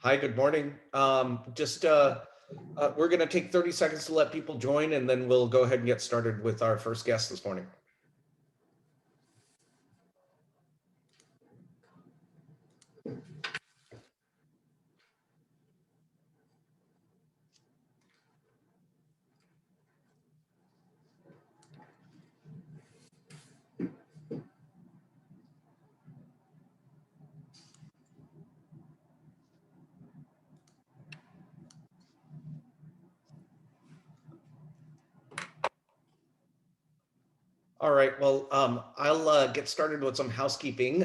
Hi, good morning. We're going to take 30 seconds to let people join, and then we'll go ahead and get started with our first guest this morning. All right, well, I'll get started with some housekeeping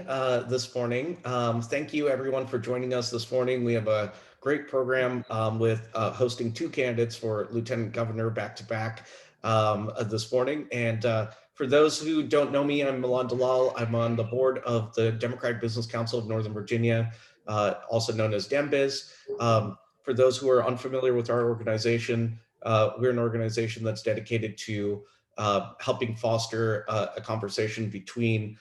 this morning. Thank you everyone for joining us this morning. We have a great program with hosting two candidates for Lieutenant Governor back-to-back this morning. And for those who don't know me, I'm Milan Dalal. I'm on the board of the Democratic Business Council of Northern Virginia, also known as DemBiz. For those who are unfamiliar with our organization, we're an organization that's dedicated to helping foster a conversation between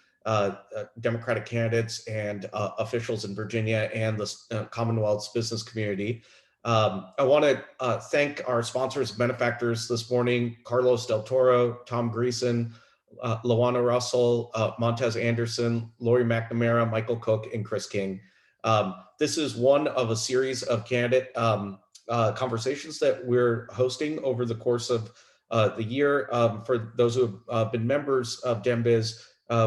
Democratic candidates and officials in Virginia and the Commonwealth's business community. I want to thank our sponsors, benefactors this morning: Carlos Del Toro, Tom Greason, Lawana Rasoul, Montez Anderson, Lori McNamara, Michael Cook, and Chris King. This is one of a series of candidate conversations that we're hosting over the course of the year. For those who have been members of DemBiz,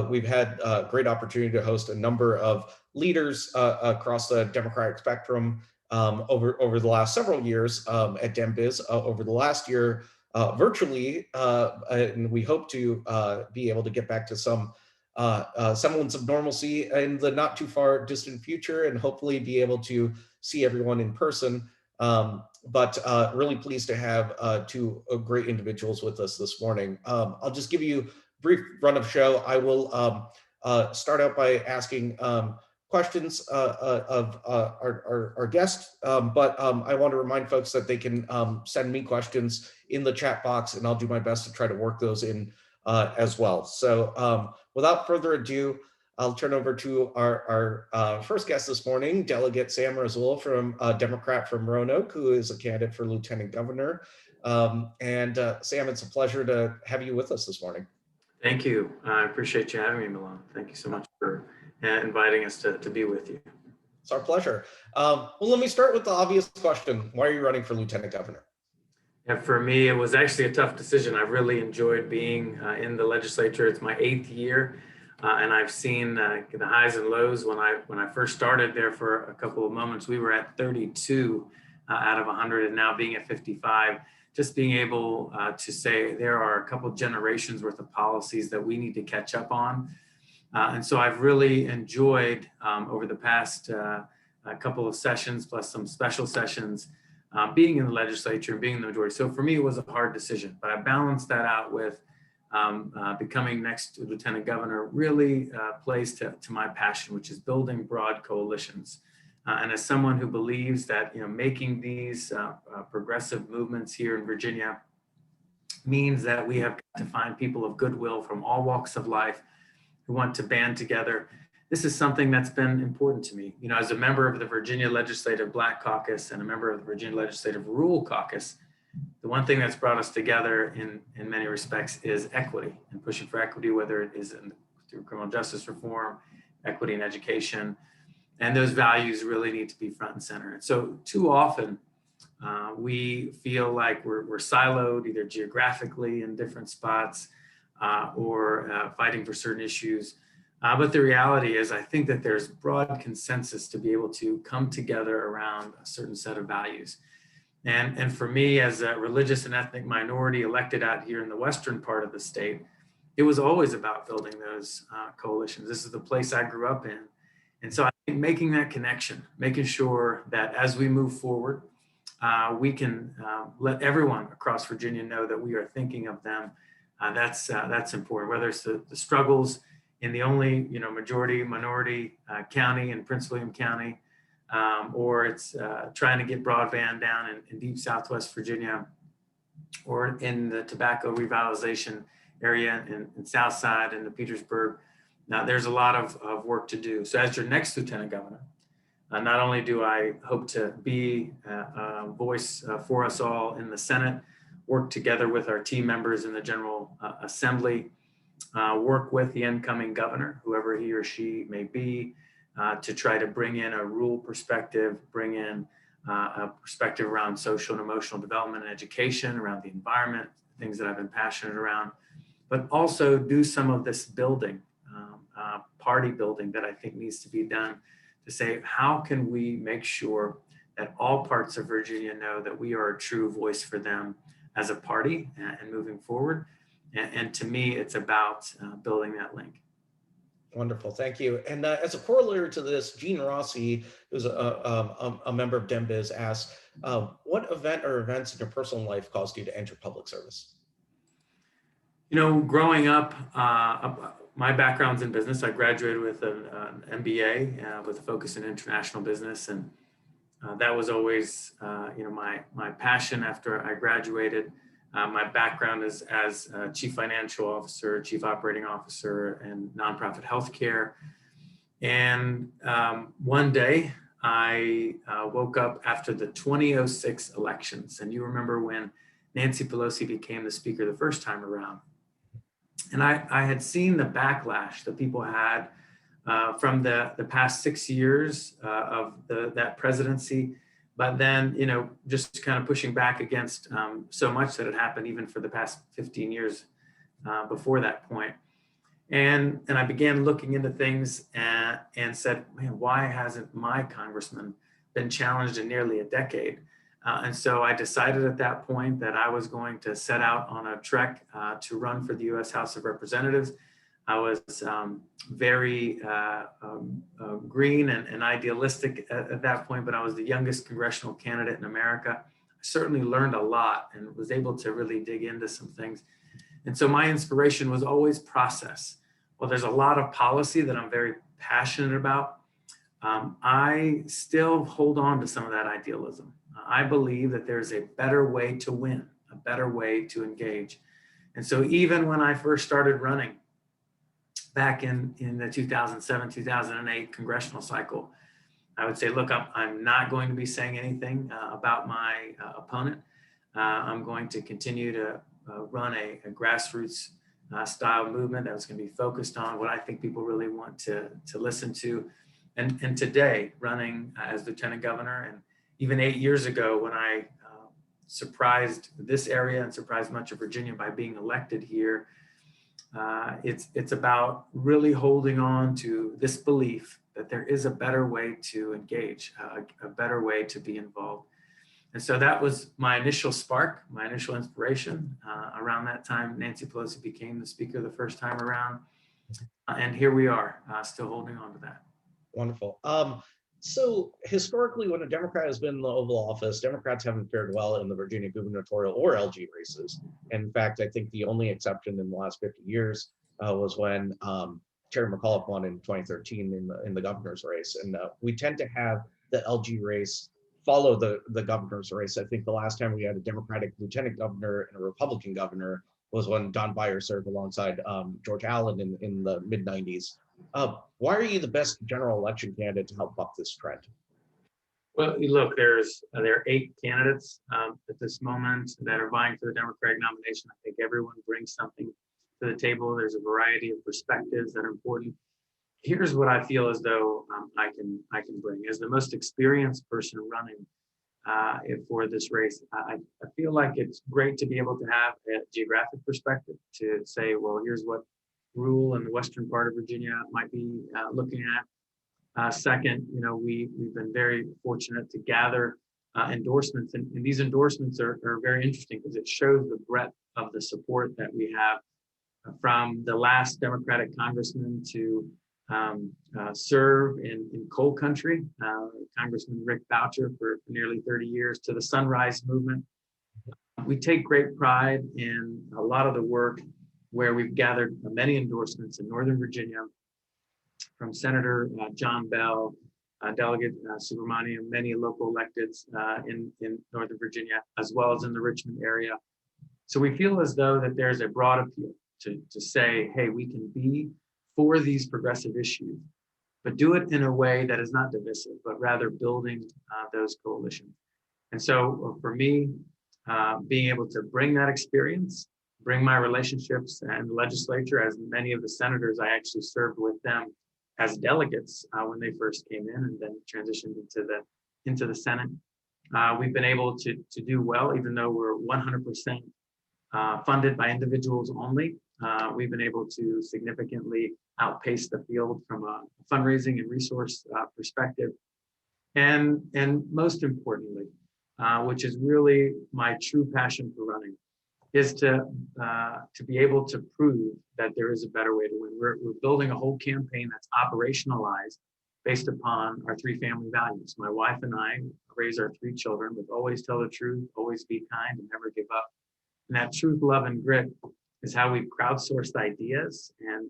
we've had a great opportunity to host a number of leaders across the Democratic spectrum over the last several years at DemBiz. Over the last year, virtually, and we hope to be able to get back to some semblance of normalcy in the not too far distant future, and hopefully be able to see everyone in person. But really pleased to have two great individuals with us this morning. I'll just give you a brief run of show. I will start out by asking questions of our guest, but I want to remind folks that they can send me questions in the chat box, and I'll do my best to try to work those in as well. So without further ado, I'll turn over to our first guest this morning, Delegate Sam Rasoul, from Democrat from Roanoke, who is a candidate for Lieutenant Governor. Sam, it's a pleasure to have you with us this morning. Thank you. I appreciate you having me, Milan. Thank you so much for inviting us to be with you. It's our pleasure. Well, let me start with the obvious question. Why are you running for Lieutenant Governor? Yeah, for me, it was actually a tough decision. I really enjoyed being in the legislature. It's my 8th year. And I've seen the highs and lows. When I first started there, for a couple of moments, we were at 32 out of 100, and now being at 55, just being able to say there are a couple generations worth of policies that we need to catch up on. And so I've really enjoyed over the past couple of sessions, plus some special sessions, being in the legislature, being in the majority. So for me, it was a hard decision, but I balanced that out with becoming next Lieutenant Governor really plays to my passion, which is building broad coalitions. And as someone who believes that making these progressive movements here in Virginia means that we have got to find people of goodwill from all walks of life who want to band together. This is something that's been important to me. As a member of the Virginia Legislative Black Caucus and a member of the Virginia Legislative Rural Caucus, the one thing that's brought us together in many respects is equity, and pushing for equity, whether it is through criminal justice reform, equity in education, and those values really need to be front and center. And so too often we feel like we're siloed, either geographically in different spots or fighting for certain issues. But the reality is, I think that there's broad consensus to be able to come together around a certain set of values. And for me, as a religious and ethnic minority elected out here in the western part of the state, it was always about building those coalitions. This is the place I grew up in. And so I think making that connection, making sure that as we move forward, we can let everyone across Virginia know that we are thinking of them. That's important, whether it's the struggles in the only majority minority county in Prince William County, or it's trying to get broadband down in deep Southwest Virginia, or in the tobacco revitalization area in South Side and the Petersburg. Now, there's a lot of work to do. So as your next Lieutenant Governor, Not only do I hope to be a voice for us all in the Senate, work together with our team members in the General Assembly, work with the incoming governor, whoever he or she may be, to try to bring in a rural perspective, bring in a perspective around social and emotional development and education, around the environment, things that I've been passionate around, but also do some of this building, party building that I think needs to be done to say, how can we make sure that all parts of Virginia know that we are a true voice for them as a party and moving forward. And to me, it's about building that link. Wonderful, thank you. And as a corollary to this, Gene Rossi, who's a member of DemBiz, asked, what event or events in your personal life caused you to enter public service? You know, growing up, my background's in business. I graduated with an MBA with a focus in international business, and that was always, you know, my passion after I graduated. My background is as chief financial officer, chief operating officer, and nonprofit healthcare. And one day, I woke up after the 2006 elections, and you remember when Nancy Pelosi became the speaker the first time around. And I had seen the backlash that people had from the past 6 years of that presidency, but then, you know, just kind of pushing back against so much that had happened even for the past 15 years before that point. And I began looking into things and said, man, why hasn't my congressman been challenged in nearly a decade? And so I decided at that point that I was going to set out on a trek to run for the U.S. House of Representatives. I was very green and idealistic at that point, but I was the youngest congressional candidate in America. I certainly learned a lot and was able to really dig into some things. And so my inspiration was always process. Well, there's a lot of policy that I'm very passionate about. I still hold on to some of that idealism. I believe that there's a better way to win, a better way to engage. And so even when I first started running back in the 2007, 2008 congressional cycle, I would say, look, I'm not going to be saying anything about my opponent. I'm going to continue to run a grassroots style movement that was going to be focused on what I think people really want to listen to. And today, running as lieutenant governor, and even 8 years ago when I surprised this area and surprised much of Virginia by being elected here, it's about really holding on to this belief that there is a better way to engage, a better way to be involved. And so that was my initial spark, my initial inspiration. Around that time, Nancy Pelosi became the speaker the first time around. And here we are, still holding on to that. Wonderful. So historically, when a Democrat has been in the Oval Office, Democrats haven't fared well in the Virginia gubernatorial or LG races. And in fact, I think the only exception in the last 50 years was when Terry McAuliffe won in 2013 in the governor's race. And we tend to have the LG race follow the governor's race. I think the last time we had a Democratic lieutenant governor and a Republican governor was when Don Beyer served alongside George Allen in the mid-90s. Why are you the best general election candidate to help buck this trend? Well, look, there are 8 candidates at this moment that are vying for the Democratic nomination. I think everyone brings something to the table. There's a variety of perspectives that are important. Here's what I feel as though I can bring as the most experienced person running for this race. I feel like it's great to be able to have a geographic perspective to say, well, here's what rural and the western part of Virginia might be looking at. Second, you know, we've been very fortunate to gather endorsements, and these endorsements are very interesting because it shows the breadth of the support that we have from the last Democratic congressman to serve in coal country, Congressman Rick Boucher for nearly 30 years, to the Sunrise Movement. We take great pride in a lot of the work where we've gathered many endorsements in Northern Virginia from Senator John Bell, Delegate Subramanian, many local electeds in Northern Virginia, as well as in the Richmond area. So we feel as though that there's a broad appeal to say, hey, we can be for these progressive issues but do it in a way that is not divisive, but rather building those coalitions. And so for me, being able to bring that experience, bring my relationships and the legislature, as many of the senators, I actually served with them as delegates when they first came in and then transitioned into the Senate. We've been able to do well, even though we're 100% funded by individuals only. We've been able to significantly outpace the field from a fundraising and resource perspective. And most importantly, which is really my true passion for running, is to be able to prove that there is a better way to win. We're building a whole campaign that's operationalized based upon our 3 family values. My wife and I raise our 3 children with always tell the truth, always be kind, and never give up. And that truth, love, and grit is how we've crowdsourced ideas and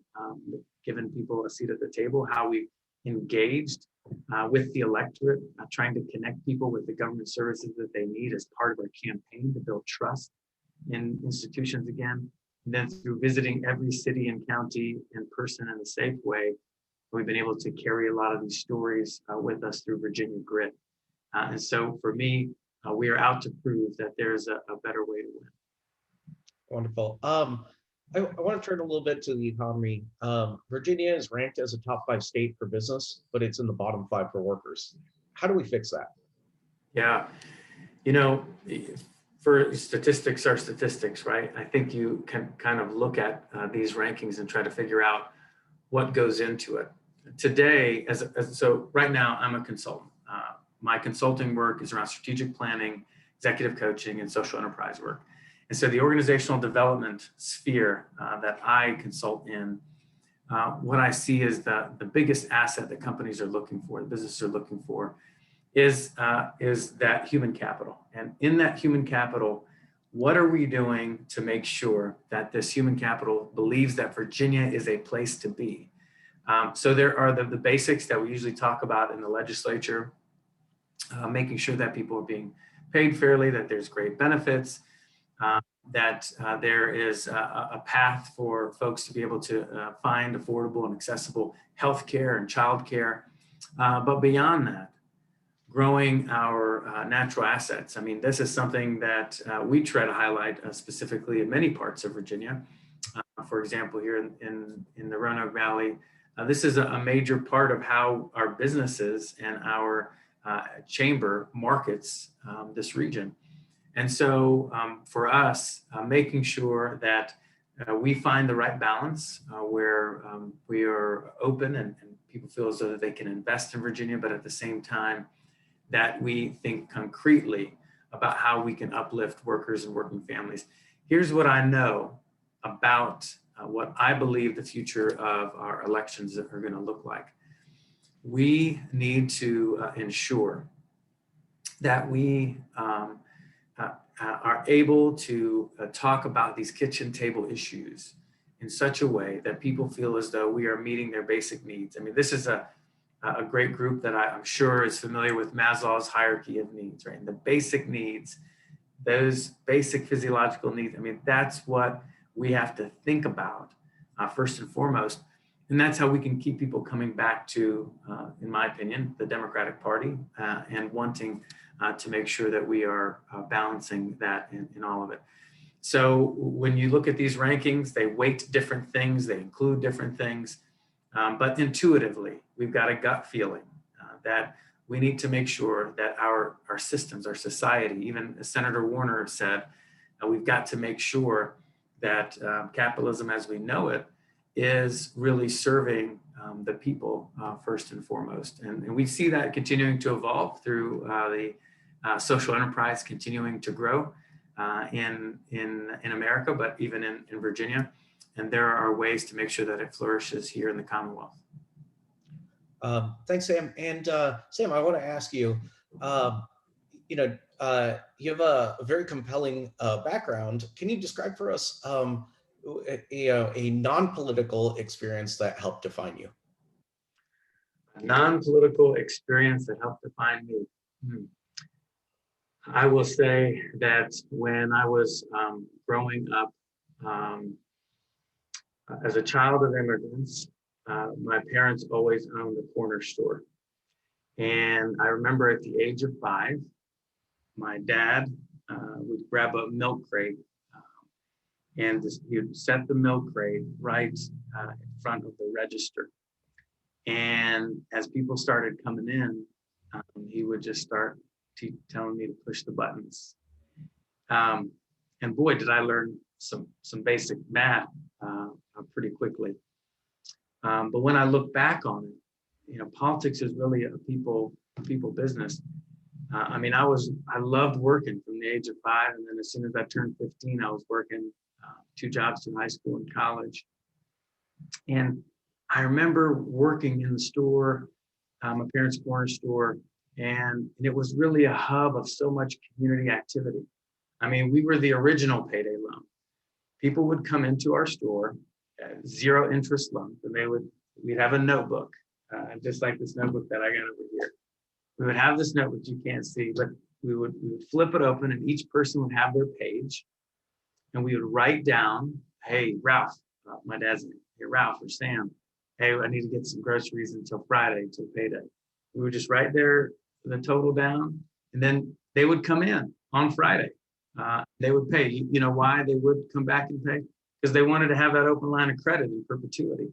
given people a seat at the table, how we've engaged with the electorate, trying to connect people with the government services that they need as part of our campaign to build trust in institutions again. And then through visiting every city and county in person in a safe way, we've been able to carry a lot of these stories with us through Virginia Grit. And so for me, we are out to prove that there's a better way to win. Wonderful. I want to turn a little bit to the economy. Virginia is ranked as a top 5 state for business, but it's in the bottom 5 for workers. How do we fix that? Yeah, you know, for statistics are statistics, right? I think you can kind of look at these rankings and try to figure out what goes into it. Today, so right now, I'm a consultant. My consulting work is around strategic planning, executive coaching, and social enterprise work. And so the organizational development sphere that I consult in, what I see is the biggest asset that companies are looking for, the businesses are looking for, is that human capital. And in that human capital, what are we doing to make sure that this human capital believes that Virginia is a place to be? So there are the basics that we usually talk about in the legislature, making sure that people are being paid fairly, that there's great benefits, that there is a path for folks to be able to find affordable and accessible healthcare and childcare. But beyond that, growing our natural assets. I mean, this is something that we try to highlight specifically in many parts of Virginia. For example, here in the Roanoke Valley, this is a major part of how our businesses and our chamber markets this region. And so for us, making sure that we find the right balance where we are open and people feel as though they can invest in Virginia, but at the same time that we think concretely about how we can uplift workers and working families. Here's what I know about what I believe the future of our elections are going to look like. We need to ensure that we are able to talk about these kitchen table issues in such a way that people feel as though we are meeting their basic needs. I mean, this is a great group that I'm sure is familiar with Maslow's hierarchy of needs, right? And the basic needs, those basic physiological needs, I mean, that's what we have to think about first and foremost. And that's how we can keep people coming back to, in my opinion, the Democratic Party and wanting to make sure that we are balancing that in all of it. So when you look at these rankings, they weight different things, they include different things, but intuitively, we've got a gut feeling that we need to make sure that our systems, our society, even as Senator Warner said, we've got to make sure that capitalism as we know it is really serving the people first and foremost. And we see that continuing to evolve through the social enterprise continuing to grow in America, but even in Virginia. And there are ways to make sure that it flourishes here in the Commonwealth. Thanks, Sam. And Sam, I want to ask you, you have a very compelling background. Can you describe for us a non-political experience that helped define you? A non-political experience that helped define me. I will say that when I was growing up as a child of immigrants my parents always owned a corner store. And I remember at the age of 5, my dad would grab a milk crate and he would set the milk crate right in front of the register. And as people started coming in, he would just start telling me to push the buttons. And boy, did I learn some basic math pretty quickly. But when I look back on it, politics is really a people business. I mean, I loved working from the age of 5, and then as soon as I turned 15, I was working 2 jobs through high school and college. And I remember working in the store, my parents' corner store, and it was really a hub of so much community activity. I mean, we were the original payday loan. People would come into our store, 0 interest loans, and we'd have a notebook, just like this notebook that I got over here. We would have this notebook you can't see, but we would flip it open, and each person would have their page, and we would write down, hey, Ralph, my dad's name, hey, Ralph or Sam, hey, I need to get some groceries until Friday, till payday. We would just write the total down, and then they would come in on Friday. They would pay. You know why they would come back and pay? Because they wanted to have that open line of credit in perpetuity.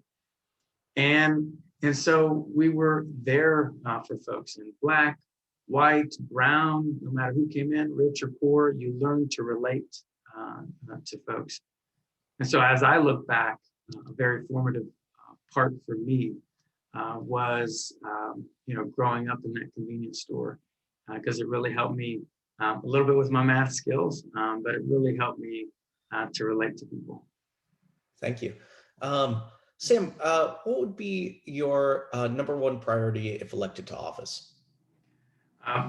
And so we were there for folks in black, white, brown, no matter who came in, rich or poor. You learned to relate to folks. And so as I look back, a very formative part for me was, growing up in that convenience store, because it really helped me a little bit with my math skills, but it really helped me to relate to people. Thank you. Sam, what would be your number 1 priority if elected to office?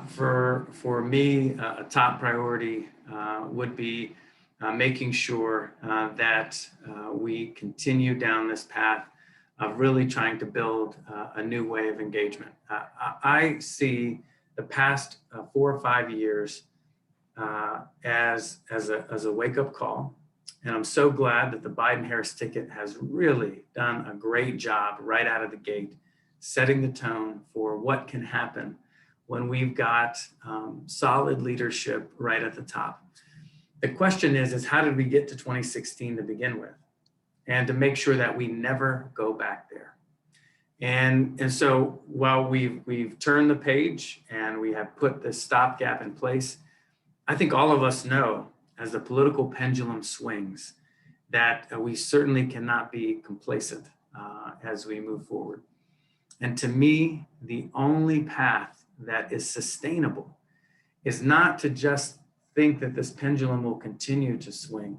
For me, a top priority would be making sure that we continue down this path of really trying to build a new way of engagement. I see the past 4 or 5 years as a wake-up call. And I'm so glad that the Biden-Harris ticket has really done a great job right out of the gate, setting the tone for what can happen when we've got solid leadership right at the top. The question is how did we get to 2016 to begin with? And to make sure that we never go back there. And so while we've turned the page and we have put this stopgap in place, I think all of us know as the political pendulum swings that we certainly cannot be complacent as we move forward. And to me, the only path that is sustainable is not to just think that this pendulum will continue to swing,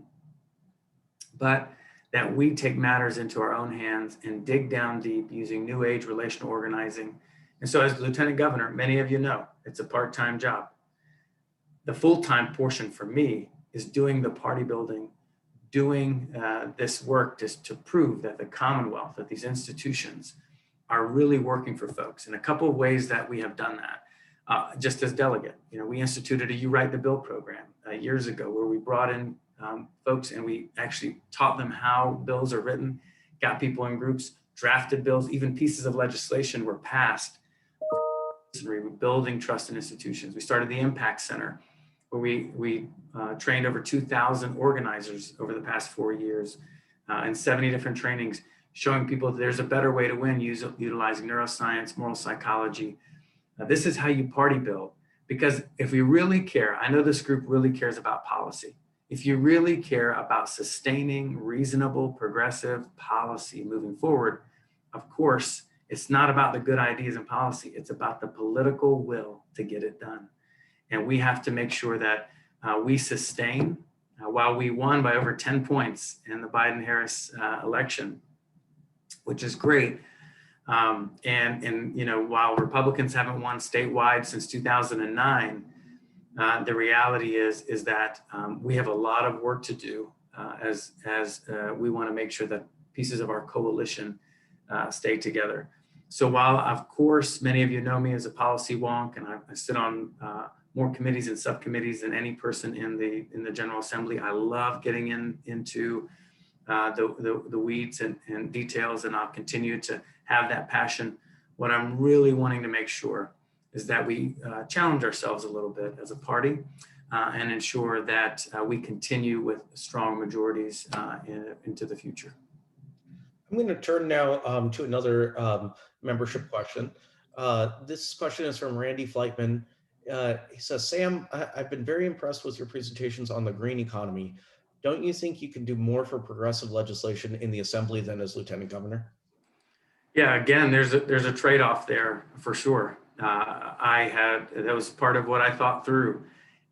but that we take matters into our own hands and dig down deep using new age relational organizing. And so as Lieutenant Governor, many of you know, it's a part-time job. The full-time portion for me is doing the party building, doing this work just to prove that the Commonwealth, that these institutions are really working for folks. In a couple of ways that we have done that, just as delegate, we instituted a You Write the Bill program years ago where we brought in folks and we actually taught them how bills are written, got people in groups, drafted bills, even pieces of legislation were passed. Building trust in institutions. We started the Impact Center, where we trained over 2,000 organizers over the past 4 years in 70 different trainings, showing people that there's a better way to win utilizing neuroscience, moral psychology. This is how you party build. Because if we really care, I know this group really cares about policy. If you really care about sustaining reasonable, progressive policy moving forward, of course, it's not about the good ideas and policy. It's about the political will to get it done. And we have to make sure that we sustain, while we won by over 10 points in the Biden-Harris election, which is great. And while Republicans haven't won statewide since 2009, the reality is that we have a lot of work to do as we want to make sure that pieces of our coalition stay together. So while, of course, many of you know me as a policy wonk, and I sit on more committees and subcommittees than any person in the General Assembly, I love getting into the weeds and details, and I'll continue to have that passion. What I'm really wanting to make sure is that we challenge ourselves a little bit as a party and ensure that we continue with strong majorities into the future. I'm going to turn now to another membership question. This question is from Randy Flightman. He says, Sam, I've been very impressed with your presentations on the green economy. Don't you think you can do more for progressive legislation in the assembly than as lieutenant governor? Yeah, again, there's a trade-off there for sure. That was part of what I thought through.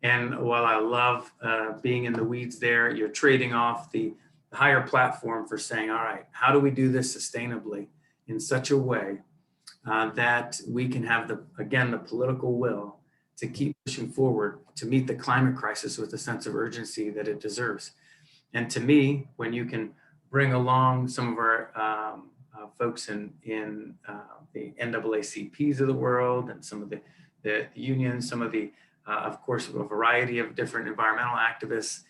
And while I love being in the weeds there, you're trading off the higher platform for saying, all right, how do we do this sustainably in such a way that we can have the political will to keep pushing forward to meet the climate crisis with a sense of urgency that it deserves. And to me, when you can bring along some of our folks in the NAACPs of the world and some of the unions, some of the, of course, a variety of different environmental activists,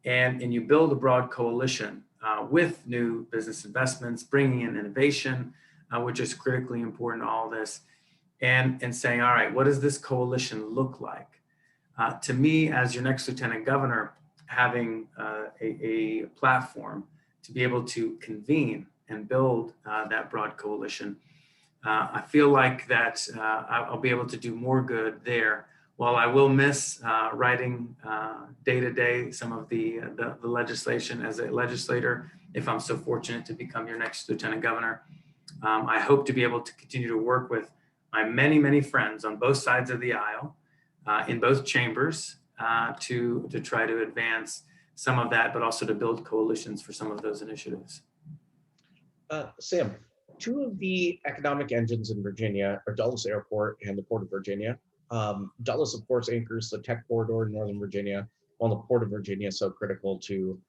and you build a broad coalition with new business investments, bringing in innovation, which is critically important to all this, and saying, all right, what does this coalition look like? To me, as your next lieutenant governor, having a platform to be able to convene and build that broad coalition, I feel like that I'll be able to do more good there. While I will miss writing day to day some of the legislation as a legislator, if I'm so fortunate to become your next lieutenant governor, I hope to be able to continue to work with my many friends on both sides of the aisle in both chambers to try to advance some of that, but also to build coalitions for some of those initiatives. Sam, two of the economic engines in Virginia are Dulles Airport and the Port of Virginia. Dulles, of course, anchors the tech corridor in Northern Virginia, while the Port of Virginia is so critical to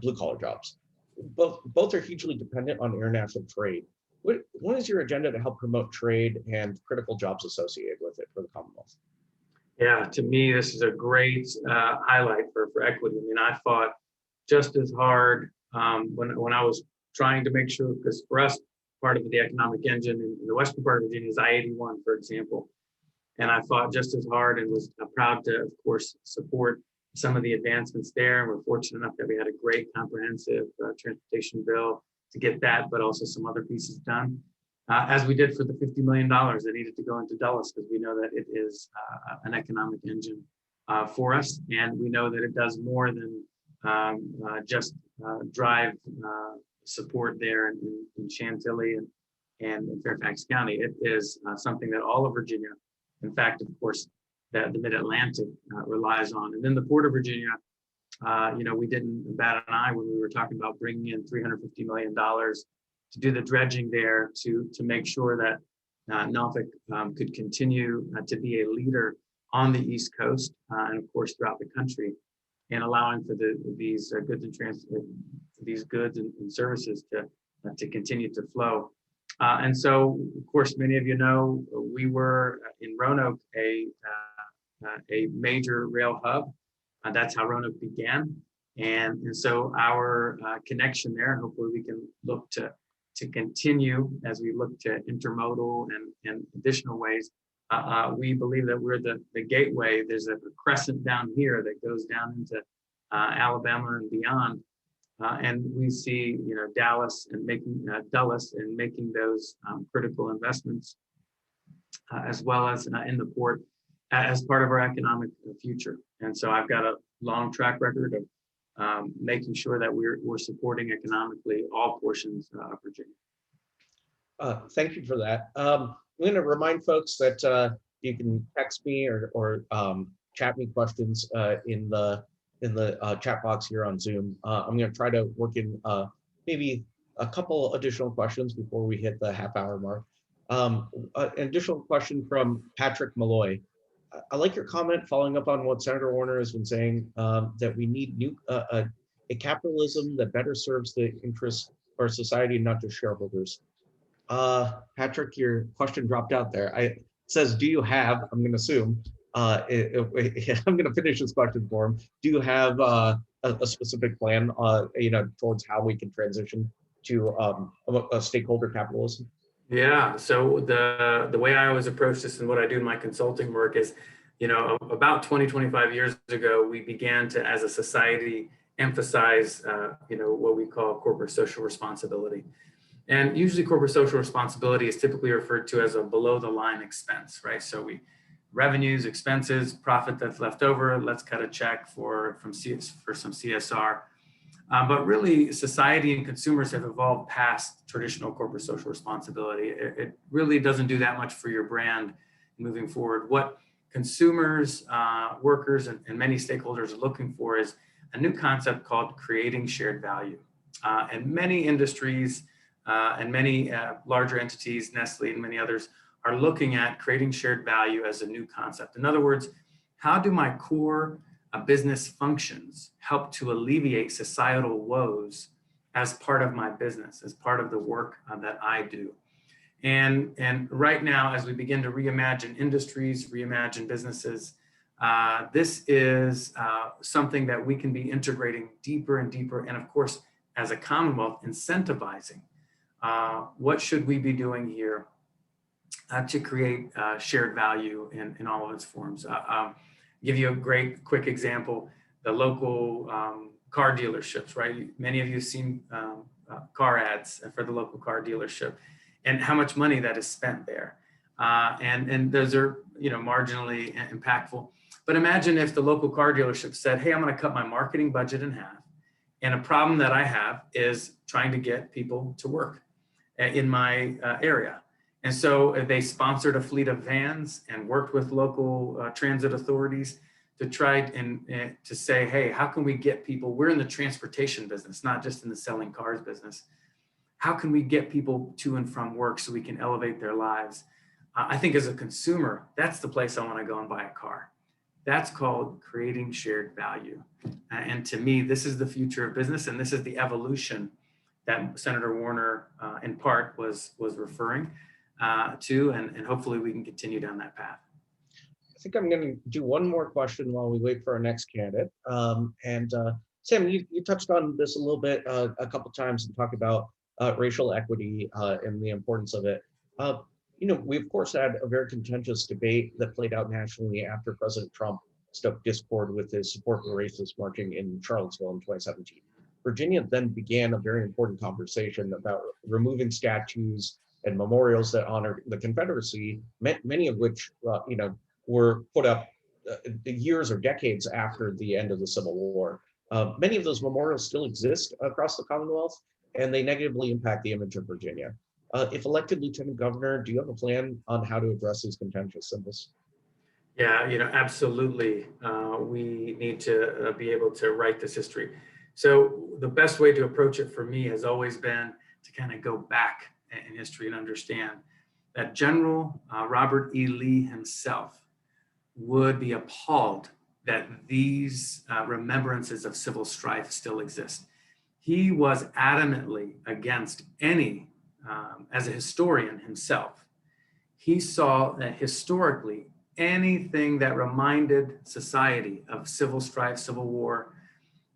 blue-collar jobs. Both are hugely dependent on international trade. What is your agenda to help promote trade and critical jobs associated with it for the Commonwealth? Yeah, to me, this is a great highlight for equity. I mean, I fought just as hard when I was trying to make sure, because for us, part of the economic engine in the western part of Virginia is I-81, for example. And I fought just as hard and was proud to, of course, support some of the advancements there. And we're fortunate enough that we had a great comprehensive transportation bill to get that, but also some other pieces done, as we did for the $50 million that needed to go into Dulles, because we know that it is an economic engine for us. And we know that it does more than just drive support there in Chantilly and in Fairfax County. It is something that all of Virginia, in fact, of course, that the Mid-Atlantic relies on. And then the Port of Virginia, we didn't bat an eye when we were talking about bringing in $350 million to do the dredging there to make sure that Norfolk could continue to be a leader on the East Coast and of course throughout the country, and allowing for these goods and services to continue to flow. And so, of course, many of you know we were in Roanoke a major rail hub. That's how Roanoke began. And so our connection there, and hopefully we can look to continue as we look to intermodal and additional ways. We believe that we're the gateway. There's a crescent down here that goes down into Alabama and beyond. And we see, Dulles and making those critical investments, as well as in the port, as part of our economic future. And so I've got a long track record of making sure that we're supporting economically all portions of Virginia. Thank you for that. I'm going to remind folks that you can text me or chat me questions in the chat box here on Zoom. I'm going to try to work in maybe a couple additional questions before we hit the half-hour mark. An additional question from Patrick Malloy. I like your comment following up on what Senator Warner has been saying, that we need a capitalism that better serves the interests of our society, not just shareholders. Patrick, your question dropped out there. It says, do you have, I'm going to assume, I'm going to finish this question for him. Do you have a specific plan, towards how we can transition to a stakeholder capitalism? Yeah. So the way I always approach this and what I do in my consulting work is, about 20, 25 years ago, we began to, as a society, emphasize, what we call corporate social responsibility. And usually corporate social responsibility is typically referred to as a below the line expense, right? So revenues, expenses, profit that's left over, let's cut a check for some CSR. But really, society and consumers have evolved past traditional corporate social responsibility. It really doesn't do that much for your brand moving forward. What consumers, workers, and many stakeholders are looking for is a new concept called creating shared value. And many industries and many larger entities, Nestle and many others, are looking at creating shared value as a new concept. In other words, how do my core business functions help to alleviate societal woes as part of my business, as part of the work that I do? And right now, as we begin to reimagine industries, reimagine businesses, this is something that we can be integrating deeper and deeper. And of course, as a Commonwealth, incentivizing. What should we be doing here to create shared value in all of its forms? Give you a great quick example, the local car dealerships, right? Many of you have seen car ads for the local car dealership and how much money that is spent there. And those are, marginally impactful. But imagine if the local car dealership said, hey, I'm going to cut my marketing budget in half. And a problem that I have is trying to get people to work in my area. And so they sponsored a fleet of vans and worked with local transit authorities to try and to say, hey, how can we get people? We're in the transportation business, not just in the selling cars business. How can we get people to and from work so we can elevate their lives? I think as a consumer, that's the place I want to go and buy a car. That's called creating shared value. And to me, this is the future of business, and this is the evolution that Senator Warner, in part, was referring to, and hopefully we can continue down that path. I think I'm going to do one more question while we wait for our next candidate. Sam, you touched on this a little bit a couple times and talked about racial equity and the importance of it. We of course had a very contentious debate that played out nationally after President Trump stoked discord with his support for racist marching in Charlottesville in 2017. Virginia then began a very important conversation about removing statues and memorials that honor the Confederacy, many of which, were put up years or decades after the end of the Civil War. Many of those memorials still exist across the Commonwealth, and they negatively impact the image of Virginia. If elected Lieutenant Governor, do you have a plan on how to address these contentious symbols? Yeah, absolutely. We need to be able to write this history. So the best way to approach it for me has always been to kind of go back in history and understand that General Robert E. Lee himself would be appalled that these remembrances of civil strife still exist. He was adamantly against any, as a historian himself, he saw that historically anything that reminded society of civil strife, civil war,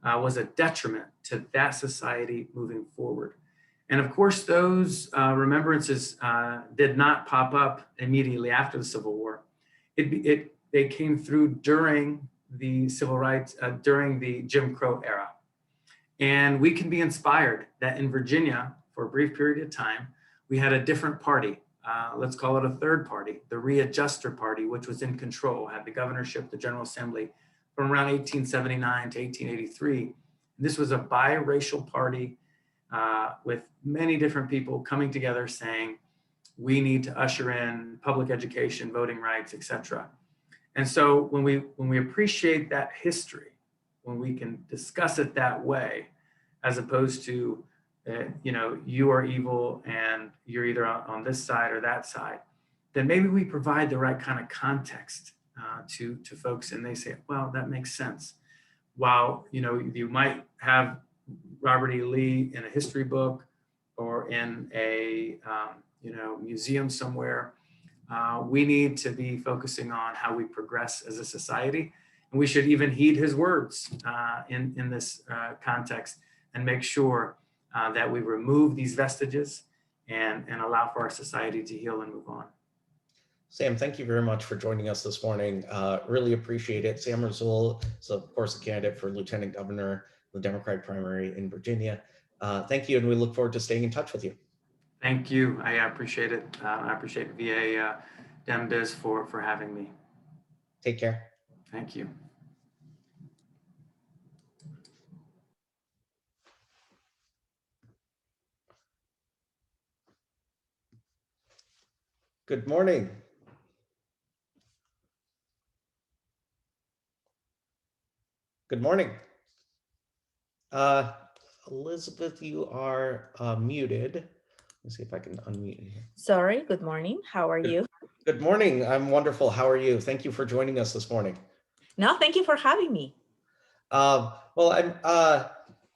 was a detriment to that society moving forward. And of course, those remembrances did not pop up immediately after the Civil War. They came through during the civil rights, during the Jim Crow era. And we can be inspired that in Virginia, for a brief period of time, we had a different party. Let's call it a third party, the Readjuster Party, which was in control, had the governorship, the General Assembly from around 1879 to 1883. This was a biracial party with many different people coming together saying, we need to usher in public education, voting rights, etc. And so when we appreciate that history, when we can discuss it that way, as opposed to, you are evil and you're either on this side or that side, then maybe we provide the right kind of context to folks, and they say, well, that makes sense. While, you might have Robert E. Lee in a history book or in a, museum somewhere, we need to be focusing on how we progress as a society And we should even heed his words in this context and make sure that we remove these vestiges and allow for our society to heal and move on. Sam, thank you very much for joining us this morning. Really appreciate it. Sam Rasoul is, of course, a candidate for Lieutenant Governor, the Democratic primary in Virginia. Thank you, and we look forward to staying in touch with you. Thank you. I appreciate it. I appreciate VA DemBiz for having me. Take care. Thank you. Good morning. Good morning. Elizabeth, you are muted. Let's see if I can unmute you here. Sorry, good morning. How are you? Good morning. I'm wonderful. How are you? Thank you for joining us this morning. No, thank you for having me. Well,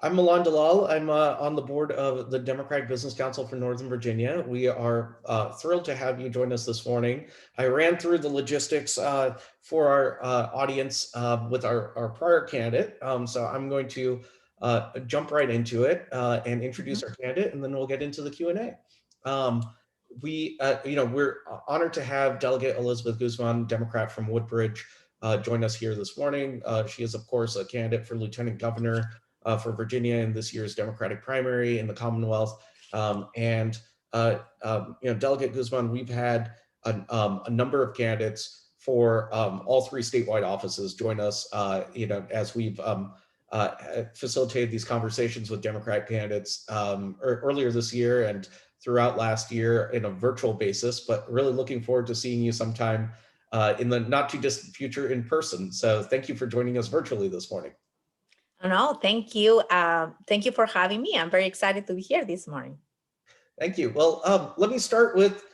I'm Milan Dalal. I'm on the board of the Democratic Business Council for Northern Virginia. We are thrilled to have you join us this morning. I ran through the logistics for our audience with our prior candidate. So I'm going to jump right into it and introduce our candidate, and then we'll get into the Q&A. We're honored to have Delegate Elizabeth Guzman, Democrat from Woodbridge, join us here this morning. She is, of course, a candidate for Lieutenant Governor for Virginia in this year's Democratic primary in the Commonwealth. Delegate Guzman, we've had a number of candidates for all three statewide offices join us, as we've facilitated these conversations with Democratic candidates earlier this year and throughout last year in a virtual basis, but really looking forward to seeing you sometime in the not too distant future in person. So thank you for joining us virtually this morning. No, thank you. Thank you for having me. I'm very excited to be here this morning. Thank you. Well, let me start with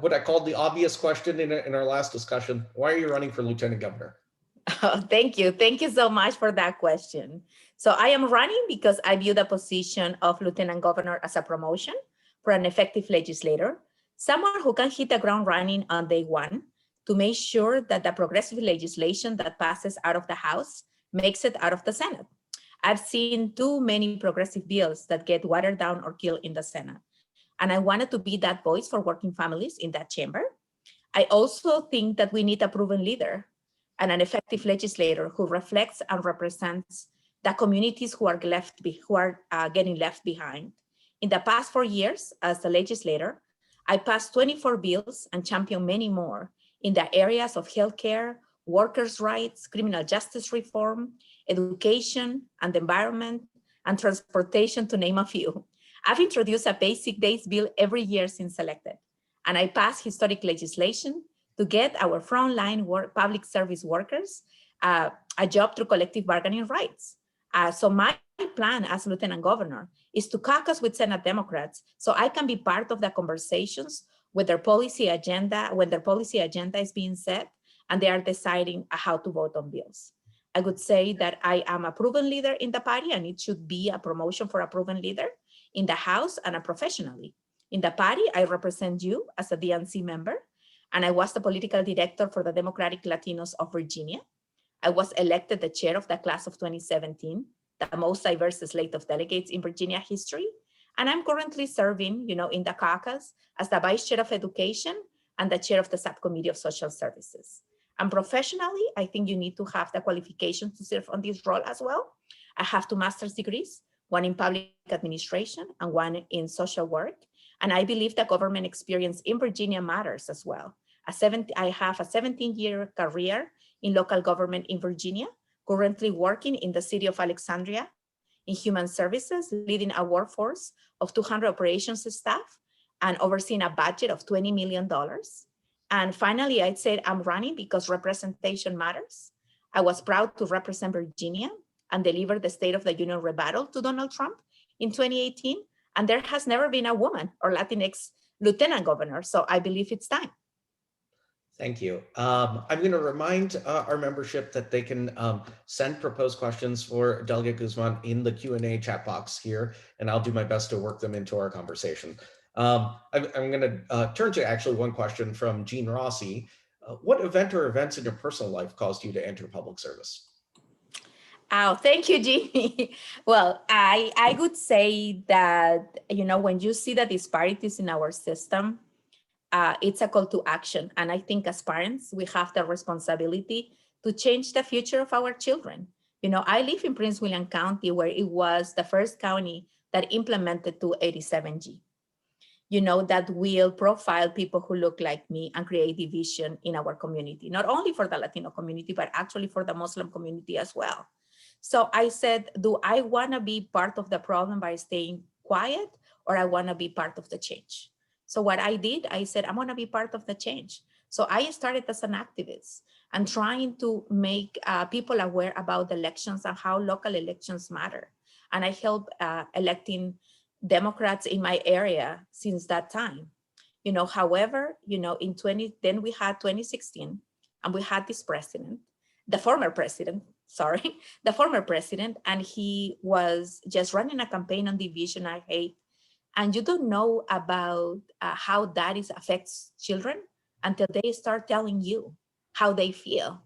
what I called the obvious question in our last discussion. Why are you running for Lieutenant Governor? Oh, thank you. Thank you so much for that question. So I am running because I view the position of Lieutenant Governor as a promotion for an effective legislator, someone who can hit the ground running on day one to make sure that the progressive legislation that passes out of the House makes it out of the Senate. I've seen too many progressive bills that get watered down or killed in the Senate, and I wanted to be that voice for working families in that chamber. I also think that we need a proven leader and an effective legislator who reflects and represents the communities who are getting left behind. In the past 4 years as a legislator, I passed 24 bills and championed many more in the areas of healthcare, workers' rights, criminal justice reform, education and environment, and transportation, to name a few. I've introduced a basic days bill every year since elected, and I passed historic legislation to get our frontline public service workers a job through collective bargaining rights. So my plan as Lieutenant Governor is to caucus with Senate Democrats so I can be part of the conversations with their policy agenda, when their policy agenda is being set and they are deciding how to vote on bills. I would say that I am a proven leader in the party, and it should be a promotion for a proven leader in the House and professionally. In the party, I represent you as a DNC member, and I was the political director for the Democratic Latinos of Virginia. I was elected the chair of the class of 2017, the most diverse slate of delegates in Virginia history. And I'm currently serving, in the caucus as the vice chair of education and the chair of the subcommittee of social services. And professionally, I think you need to have the qualifications to serve on this role as well. I have 2 master's degrees, one in public administration and one in social work. And I believe that government experience in Virginia matters as well. I have a 17-year career in local government in Virginia, currently working in the city of Alexandria in human services, leading a workforce of 200 operations staff and overseeing a budget of $20 million. And finally, I'd say I'm running because representation matters. I was proud to represent Virginia and deliver the State of the Union rebuttal to Donald Trump in 2018. And there has never been a woman or Latinx lieutenant governor. So I believe it's time. Thank you. I'm going to remind our membership that they can send proposed questions for Delegate Guzman in the Q&A chat box here, and I'll do my best to work them into our conversation. I'm going to turn to actually one question from Jean Rossi. What event or events in your personal life caused you to enter public service? Oh, thank you, Jeannie. Well, I would say that, you know, when you see the disparities in our system, it's a call to action. And I think as parents, we have the responsibility to change the future of our children. You know, I live in Prince William County, where it was the first county that implemented 287G. You know, that will profile people who look like me and create division in our community, not only for the Latino community, but actually for the Muslim community as well. So I said, do I want to be part of the problem by staying quiet, or I want to be part of the change? So what I did, I said, I'm going to be part of the change. So I started as an activist and trying to make people aware about the elections and how local elections matter. And I helped electing Democrats in my area since that time. You know, however, you know, then we had 2016, and we had this president, the former president, sorry, the former president, and he was just running a campaign on division and hate. And you don't know about how that affects children until they start telling you how they feel.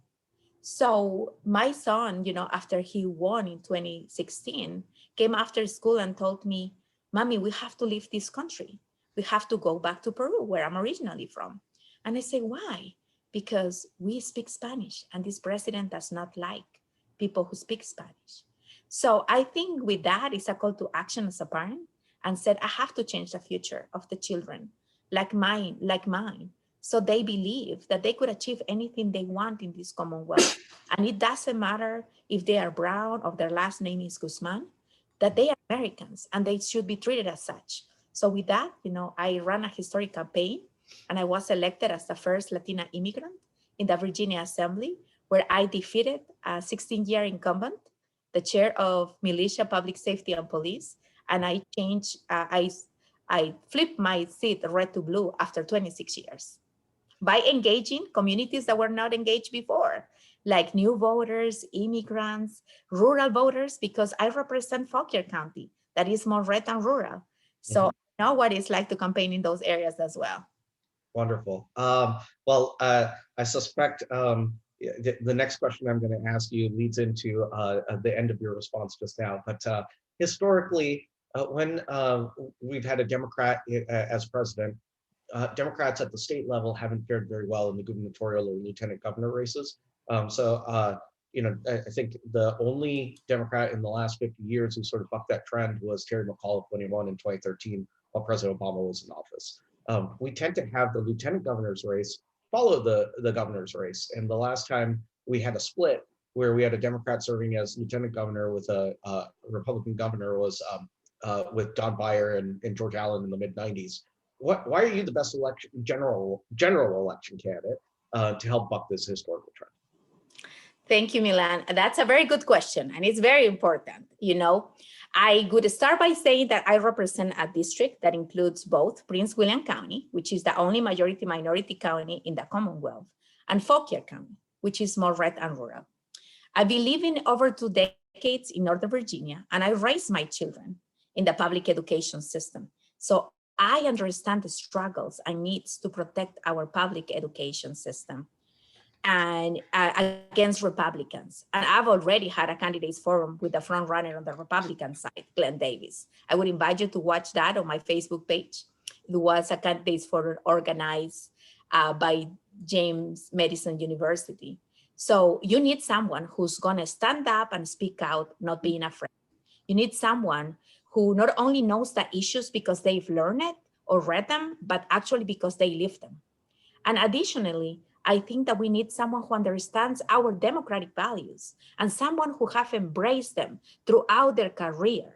So my son, you know, after he won in 2016, came after school and told me, Mommy, we have to leave this country. We have to go back to Peru, where I'm originally from. And I say, why? Because we speak Spanish, and this president does not like people who speak Spanish. So I think with that is a call to action as a parent, and said, I have to change the future of the children, like mine. So they believe that they could achieve anything they want in this Commonwealth. And it doesn't matter if they are brown or their last name is Guzman, that they are Americans and they should be treated as such. So with that, you know, I ran a historic campaign, and I was elected as the first Latina immigrant in the Virginia Assembly, where I defeated a 16-year incumbent, the chair of Militia, Public Safety, and Police. And I changed, I flipped my seat red to blue after 26 years by engaging communities that were not engaged before, like new voters, immigrants, rural voters, because I represent Fauquier County, that is more red and rural. So I know what it's like to campaign in those areas as well. Wonderful. Well, I suspect the next question I'm going to ask you leads into the end of your response just now. But historically, when we've had a Democrat as president, Democrats at the state level haven't fared very well in the gubernatorial or lieutenant governor races. You know, I think the only Democrat in the last 50 years who sort of bucked that trend was Terry McAuliffe when he won in 2013 while President Obama was in office. We tend to have the lieutenant governor's race follow the governor's race. And the last time we had a split where we had a Democrat serving as lieutenant governor with a Republican governor was with Don Beyer and George Allen in the mid 90s. Why are you the best general election candidate to help buck this historical trend? Thank you, Milan. That's a very good question, and it's very important. You know, I would start by saying that I represent a district that includes both Prince William County, which is the only majority minority county in the Commonwealth, and Fauquier County, which is more red and rural. I've been living over 2 decades in Northern Virginia, and I raised my children in the public education system. So I understand the struggles and needs to protect our public education system and against Republicans. And I've already had a candidates forum with the front runner on the Republican side, Glenn Davis. I would invite you to watch that on my Facebook page. It was a candidates forum organized by James Madison University. So you need someone who's gonna stand up and speak out, not being afraid. You need someone who not only knows the issues because they've learned it or read them, but actually because they live them. And additionally, I think that we need someone who understands our democratic values and someone who have embraced them throughout their career.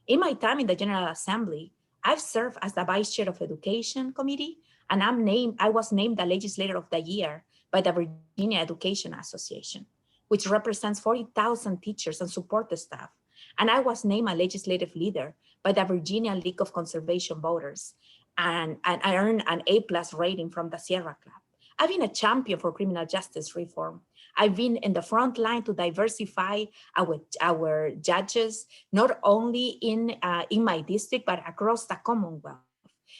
In my time in the General Assembly, I've served as the Vice Chair of Education Committee, and I was named the Legislator of the Year by the Virginia Education Association, which represents 40,000 teachers and support staff. And I was named a legislative leader by the Virginia League of Conservation Voters, and I earned an A+ rating from the Sierra Club. I've been a champion for criminal justice reform. I've been in the front line to diversify our judges, not only in my district, but across the Commonwealth.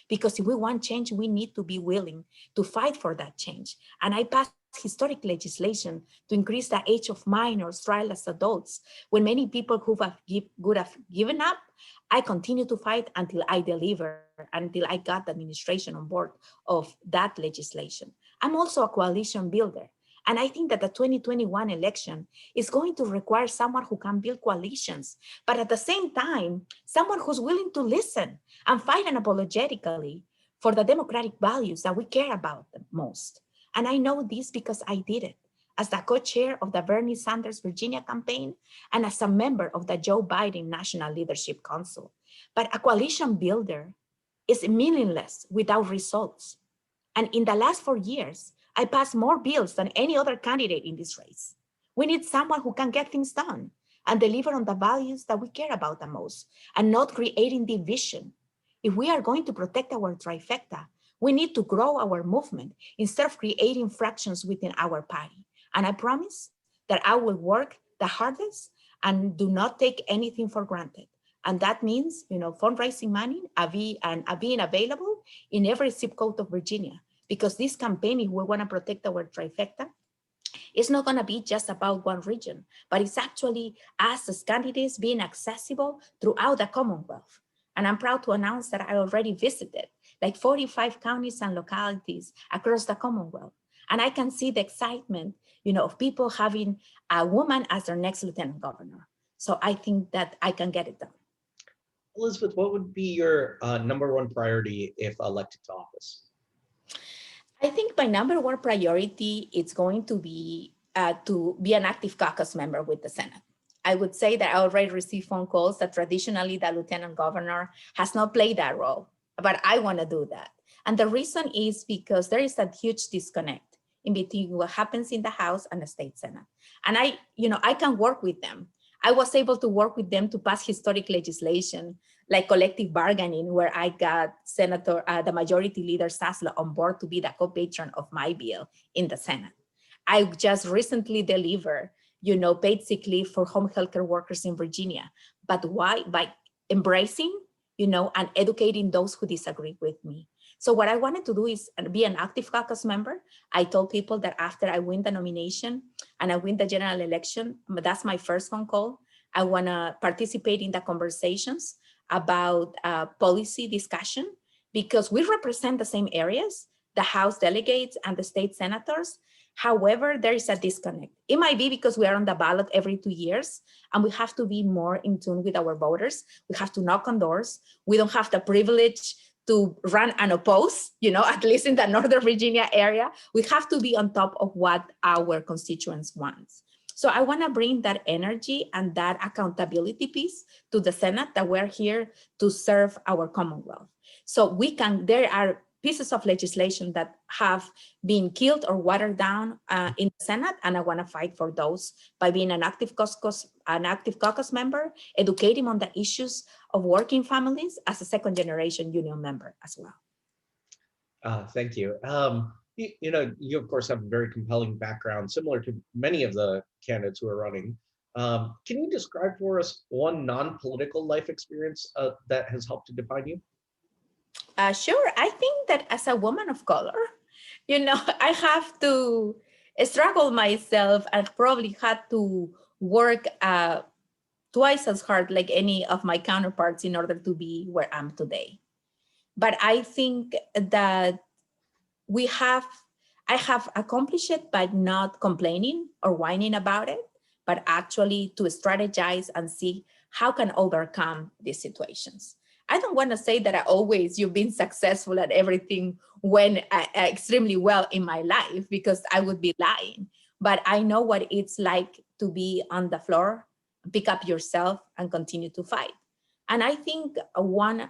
Because if we want change, we need to be willing to fight for that change. And I passed historic legislation to increase the age of minors trial as adults. When many people who would have given up, I continue to fight until I deliver, until I got the administration on board of that legislation. I'm also a coalition builder. And I think that the 2021 election is going to require someone who can build coalitions, but at the same time, someone who's willing to listen and fight unapologetically for the democratic values that we care about the most. And I know this because I did it as the co-chair of the Bernie Sanders Virginia campaign and as a member of the Joe Biden National Leadership Council. But a coalition builder is meaningless without results. And in the last 4 years, I passed more bills than any other candidate in this race. We need someone who can get things done and deliver on the values that we care about the most and not creating division. If we are going to protect our trifecta, we need to grow our movement instead of creating fractions within our party. And I promise that I will work the hardest and do not take anything for granted. And that means, fundraising money and being available in every zip code of Virginia. Because this campaign, if we want to protect our trifecta, it's not going to be just about one region, but it's actually us as candidates being accessible throughout the Commonwealth. And I'm proud to announce that I already visited like 45 counties and localities across the Commonwealth. And I can see the excitement, of people having a woman as their next lieutenant governor. So I think that I can get it done. Elizabeth, what would be your number one priority if elected to office? I think my number one priority is going to be an active caucus member with the Senate. I would say that I already received phone calls that traditionally the lieutenant governor has not played that role, but I want to do that. And the reason is because there is a huge disconnect in between what happens in the House and the state Senate. And I can work with them. I was able to work with them to pass historic legislation like collective bargaining, where I got the Majority Leader Sasla on board to be the co-patron of my bill in the Senate. I just recently delivered, paid sick leave for home healthcare workers in Virginia. But why? By embracing, and educating those who disagree with me. So what I wanted to do is be an active caucus member. I told people that after I win the nomination and I win the general election, that's my first phone call. I want to participate in the conversations about policy discussion, because we represent the same areas, the House delegates and the state senators. However, there is a disconnect. It might be because we are on the ballot every 2 years and we have to be more in tune with our voters. We have to knock on doors. We don't have the privilege to run and oppose, at least in the Northern Virginia area. We have to be on top of what our constituents want. So I want to bring that energy and that accountability piece to the Senate, that we're here to serve our Commonwealth. So there are pieces of legislation that have been killed or watered down in the Senate, and I want to fight for those by being an active caucus member, educating on the issues of working families as a second-generation union member as well. Thank you. You of course have a very compelling background, similar to many of the candidates who are running. Can you describe for us one non-political life experience that has helped to define you? Sure. I think that as a woman of color, I have to struggle myself and probably had to work twice as hard like any of my counterparts in order to be where I'm today. But I think that I have accomplished it by not complaining or whining about it, but actually to strategize and see how can I overcome these situations. I don't want to say that you've been successful at everything went extremely well in my life, because I would be lying. But I know what it's like to be on the floor, pick up yourself and continue to fight. And I think one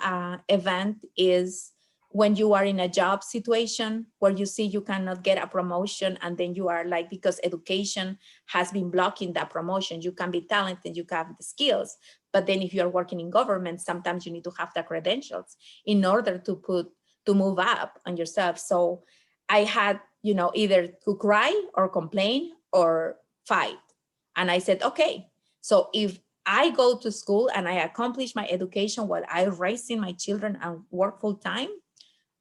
event is when you are in a job situation where you see you cannot get a promotion, and then you are like, because education has been blocking that promotion, you can be talented, you can have the skills, but then if you're working in government, sometimes you need to have the credentials in order to move up on yourself. So I had, either to cry or complain or fight. And I said, okay, so if I go to school and I accomplish my education while I'm raising my children and work full time,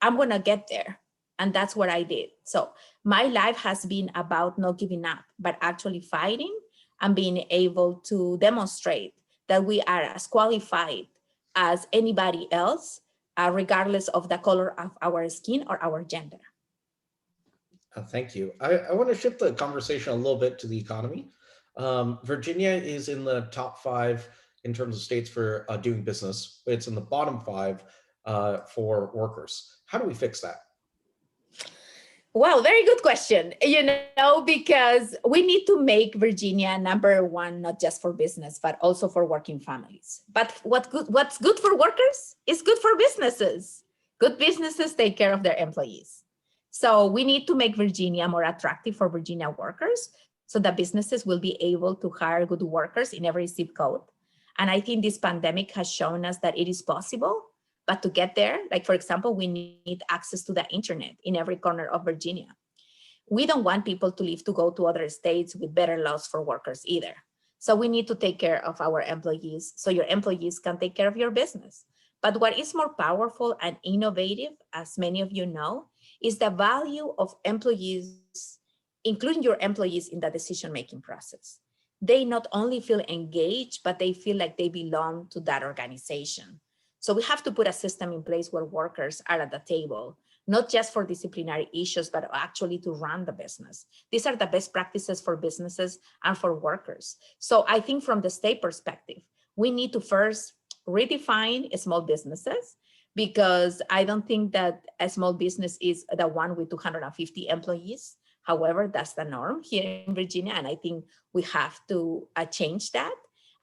I'm gonna get there. And that's what I did. So my life has been about not giving up, but actually fighting and being able to demonstrate that we are as qualified as anybody else, regardless of the color of our skin or our gender. Thank you. I want to shift the conversation a little bit to the economy. Virginia is in the top 5 in terms of states for doing business. It's in the bottom 5 for workers. How do we fix that? Well, very good question, because we need to make Virginia number 1, not just for business, but also for working families. But what's good for workers is good for businesses. Good businesses take care of their employees. So we need to make Virginia more attractive for Virginia workers so that businesses will be able to hire good workers in every zip code. And I think this pandemic has shown us that it is possible. But to get there, like for example, we need access to the internet in every corner of Virginia. We don't want people to leave to go to other states with better laws for workers either. So we need to take care of our employees so your employees can take care of your business. But what is more powerful and innovative, as many of you know, is the value of employees, including your employees in the decision-making process. They not only feel engaged, but they feel like they belong to that organization. So we have to put a system in place where workers are at the table, not just for disciplinary issues, but actually to run the business. These are the best practices for businesses and for workers. So I think from the state perspective, we need to first redefine small businesses, because I don't think that a small business is the one with 250 employees. However, that's the norm here in Virginia, and I think we have to change that.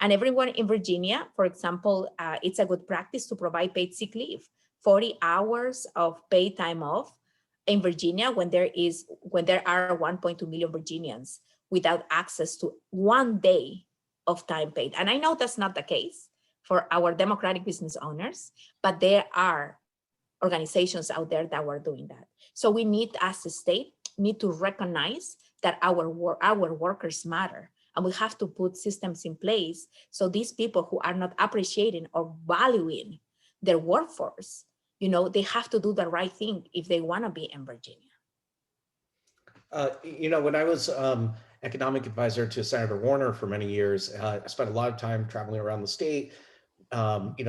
And everyone in Virginia, for example, it's a good practice to provide paid sick leave, 40 hours of paid time off in Virginia when there are 1.2 million Virginians without access to 1 day of time paid. And I know that's not the case for our democratic business owners, but there are organizations out there that were doing that. So we need, as a state, need to recognize that our workers matter. And we have to put systems in place so these people who are not appreciating or valuing their workforce, they have to do the right thing if they want to be in Virginia. When I was economic advisor to Senator Warner for many years, I spent a lot of time traveling around the state, talking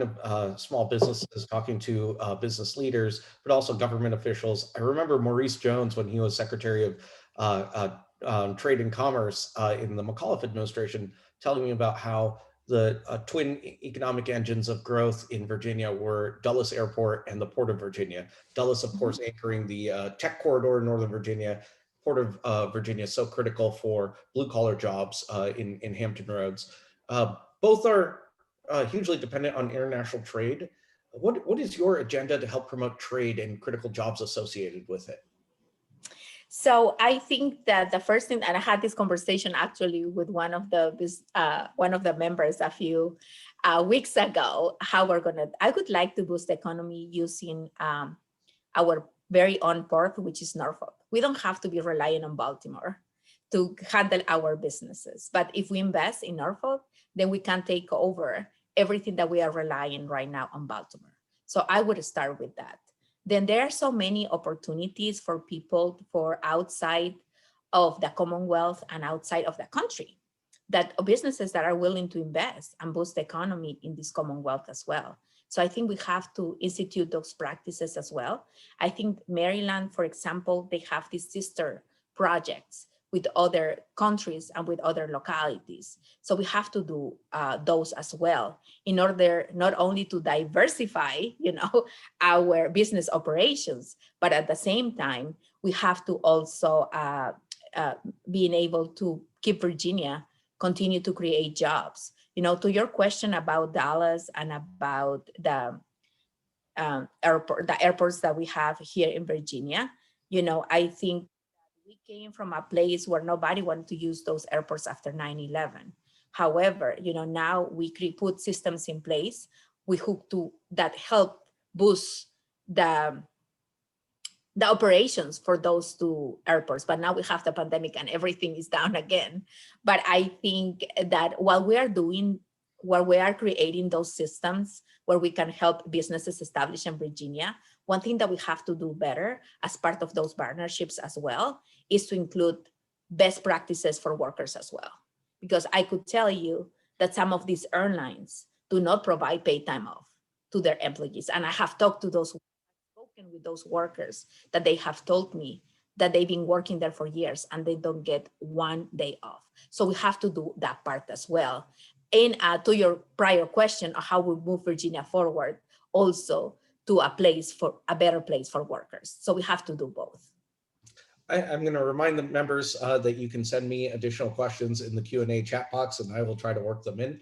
to small businesses, talking to business leaders, but also government officials. I remember Maurice Jones, when he was Secretary of Trade and Commerce in the McAuliffe administration, telling me about how the twin economic engines of growth in Virginia were Dulles Airport and the Port of Virginia. Dulles, of course, anchoring the tech corridor in Northern Virginia. Port of Virginia is so critical for blue-collar jobs in Hampton Roads. Both are hugely dependent on international trade. What is your agenda to help promote trade and critical jobs associated with it? So I think that the first thing, and I had this conversation actually with one of the members a few weeks ago, I would like to boost the economy using our very own port, which is Norfolk. We don't have to be relying on Baltimore to handle our businesses. But if we invest in Norfolk, then we can take over everything that we are relying right now on Baltimore. So I would start with that. Then there are so many opportunities for people for outside of the Commonwealth and outside of the country, that businesses that are willing to invest and boost the economy in this Commonwealth as well. So I think we have to institute those practices as well. I think Maryland, for example, they have these sister projects with other countries and with other localities. So we have to do those as well in order not only to diversify, our business operations, but at the same time, we have to also being able to keep Virginia continue to create jobs. To your question about Dallas and about the airports that we have here in Virginia, I think we came from a place where nobody wanted to use those airports after 9/11. However, now we put systems in place that help boost the operations for those two airports. But now we have the pandemic and everything is down again. But I think that while we are doing where we are creating those systems where we can help businesses establish in Virginia, one thing that we have to do better as part of those partnerships as well is to include best practices for workers as well. Because I could tell you that some of these airlines do not provide paid time off to their employees. And I have talked to those, spoken with those workers that they have told me that they've been working there for years and they don't get one day off. So we have to do that part as well. And to your prior question of how we move Virginia forward, also to a better place for workers. So we have to do both. I'm going to remind the members that you can send me additional questions in the Q&A chat box, and I will try to work them in.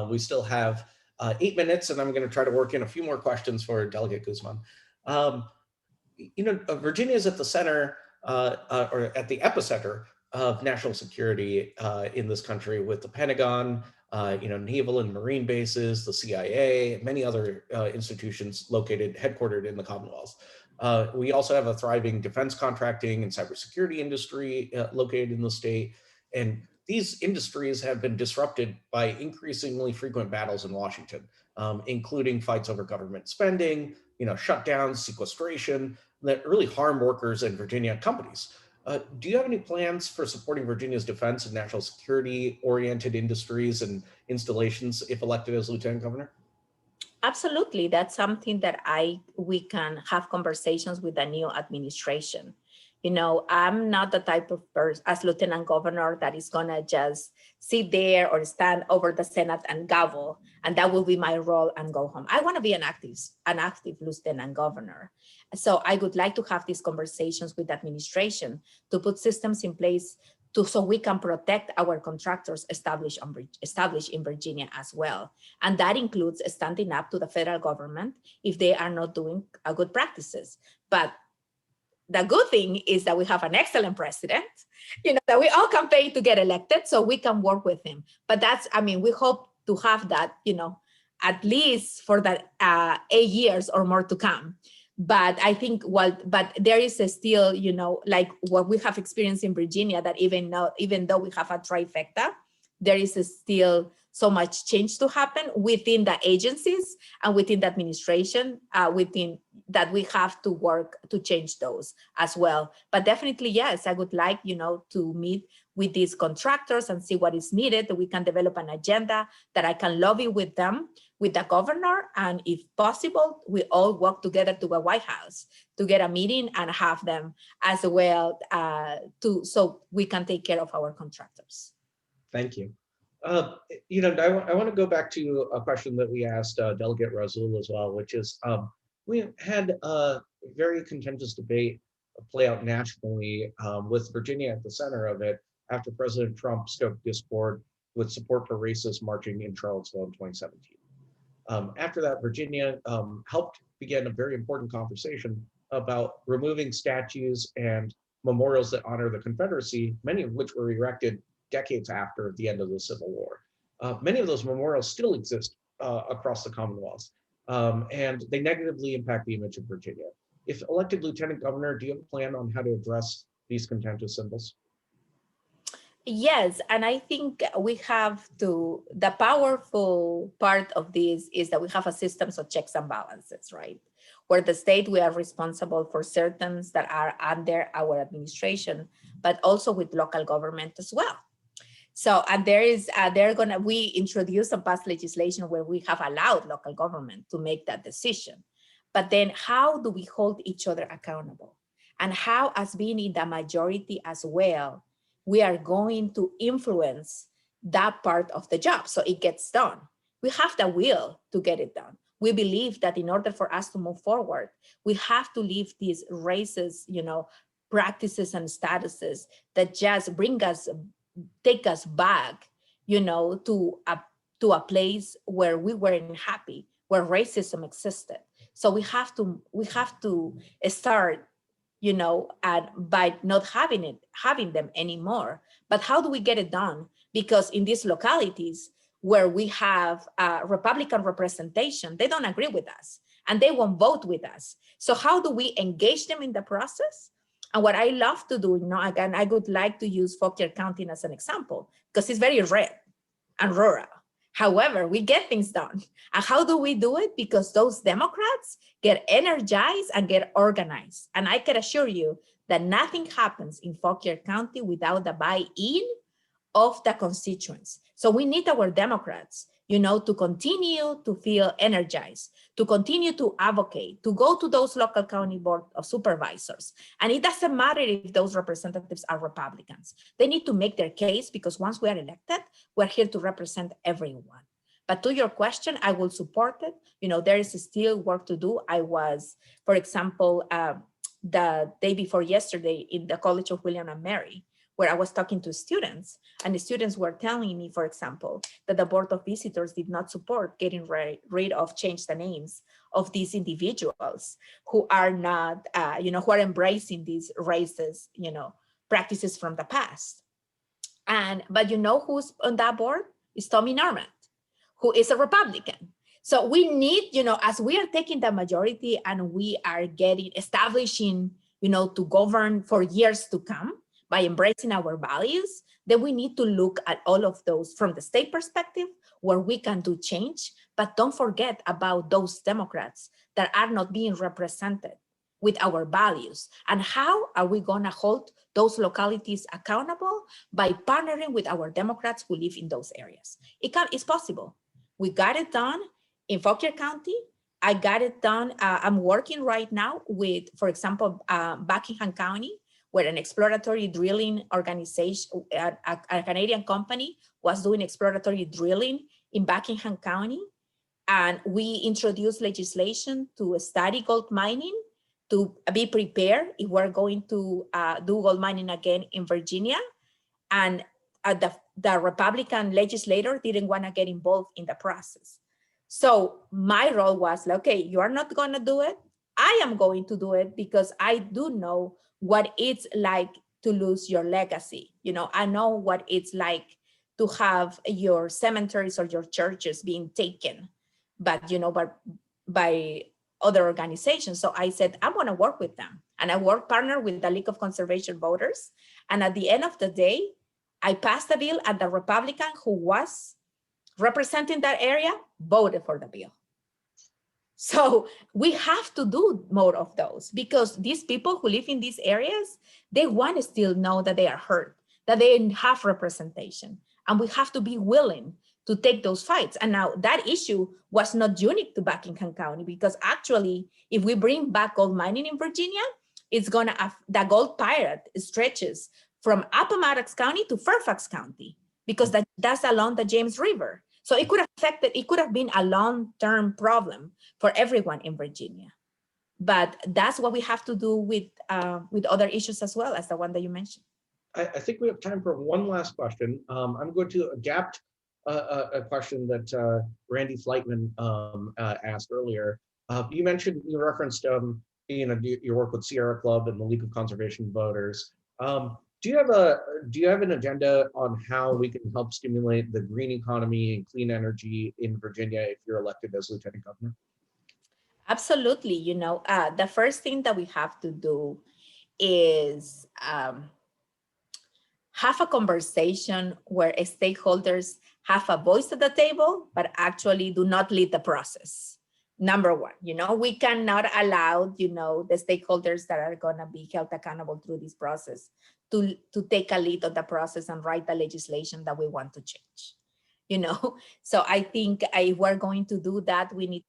We still have 8 minutes, and I'm going to try to work in a few more questions for Delegate Guzman. Virginia is at the center or at the epicenter of national security in this country, with the Pentagon, naval and marine bases, the CIA, and many other institutions headquartered in the Commonwealth. We also have a thriving defense contracting and cybersecurity industry located in the state. And these industries have been disrupted by increasingly frequent battles in Washington, including fights over government spending, shutdowns, sequestration, that really harm workers and Virginia companies. Do you have any plans for supporting Virginia's defense and national security oriented industries and installations if elected as Lieutenant Governor? Absolutely. That's something that we can have conversations with the new administration. I'm not the type of person as Lieutenant Governor that is gonna just sit there or stand over the Senate and gavel, and that will be my role and go home. I want to be an active Lieutenant Governor. So I would like to have these conversations with the administration to put systems in place so we can protect our contractors established in Virginia as well. And that includes standing up to the federal government if they are not doing good practices. But the good thing is that we have an excellent president, that we all campaign to get elected, so we can work with him. But we hope to have that, at least for the 8 years or more to come. But I think, but there is still, like what we have experienced in Virginia, that even though we have a trifecta, there is still so much change to happen within the agencies and within the administration, that we have to work to change those as well. But definitely, yes, I would like, to meet with these contractors and see what is needed. We can develop an agenda that I can lobby with them, with the governor, and if possible, we all work together to a White House to get a meeting and have them as well, so we can take care of our contractors. Thank you. I want to go back to a question that we asked Delegate Rasoul as well, which is we had a very contentious debate play out nationally with Virginia at the center of it after President Trump stoked discord with support for racists marching in Charlottesville in 2017. After that, Virginia helped begin a very important conversation about removing statues and memorials that honor the Confederacy, many of which were erected decades after the end of the Civil War. Many of those memorials still exist across the Commonwealth, and they negatively impact the image of Virginia. If elected Lieutenant Governor, do you have a plan on how to address these contentious symbols? Yes, and I think we have to, the powerful part of this is that we have a system of checks and balances, right? Where the state, we are responsible for certain that are under our administration, but also with local government as well. So, and we introduced some past legislation where we have allowed local government to make that decision. But then how do we hold each other accountable? And how, as being in the majority as well, we are going to influence that part of the job so it gets done. We have the will to get it done. We believe that in order for us to move forward, we have to leave these racist, practices and statuses that just take us back, to a place where we weren't happy, where racism existed. So we have to start, and by not having them anymore. But how do we get it done? Because in these localities where we have Republican representation, they don't agree with us and they won't vote with us. So how do we engage them in the process? And what I love to do, again, I would like to use Fauquier County as an example because it's very red and rural. However, we get things done. And how do we do it? Because those Democrats get energized and get organized. And I can assure you that nothing happens in Fauquier County without the buy-in of the constituents. So we need our Democrats, to continue to feel energized, to continue to advocate, to go to those local county board of supervisors. And it doesn't matter if those representatives are Republicans. They need to make their case, because once we are elected, we're here to represent everyone. But to your question, I will support it. There is still work to do. I was, for example, the day before yesterday in the College of William and Mary, where I was talking to students, and the students were telling me, for example, that the Board of Visitors did not support getting rid of, change the names of these individuals who are not, who are embracing these racist, practices from the past. But who's on that board? Is Tommy Norman, who is a Republican. So we need, as we are taking the majority and we are establishing, to govern for years to come, by embracing our values, then we need to look at all of those from the state perspective where we can do change, but don't forget about those Democrats that are not being represented with our values. And how are we gonna hold those localities accountable? By partnering with our Democrats who live in those areas. It's possible. We got it done in Fauquier County. I got it done. I'm working right now with, for example, Buckingham County, where an exploratory drilling organization, a Canadian company, was doing exploratory drilling in Buckingham County. And we introduced legislation to study gold mining, to be prepared if we're going to do gold mining again in Virginia. And the Republican legislator didn't want to get involved in the process. So my role was like, okay, you are not going to do it. I am going to do it, because I do know what it's like to lose your legacy. I know what it's like to have your cemeteries or your churches being taken, but by other organizations. So I said, I want to work with them. And I partner with the League of Conservation Voters. And at the end of the day, I passed the bill, and the Republican who was representing that area voted for the bill. So we have to do more of those, because these people who live in these areas, they want to still know that they are heard, that they have representation, and we have to be willing to take those fights. And now that issue was not unique to Buckingham County, because actually, if we bring back gold mining in Virginia, it's gonna, the gold pirate stretches from Appomattox County to Fairfax County, because that's along the James River. So it could have been a long-term problem for everyone in Virginia. But that's what we have to do with other issues as well as the one that you mentioned. I think we have time for one last question. I'm going to adapt a question that Randy Flightman asked earlier. You mentioned, you referenced, your work with Sierra Club and the League of Conservation Voters. Do you have an agenda on how we can help stimulate the green economy and clean energy in Virginia if you're elected as Lieutenant Governor? Absolutely. The first thing that we have to do is have a conversation where stakeholders have a voice at the table, but actually do not lead the process. Number one, we cannot allow, the stakeholders that are going to be held accountable through this process to take a lead on the process and write the legislation that we want to change. So I think if we're going to do that, I think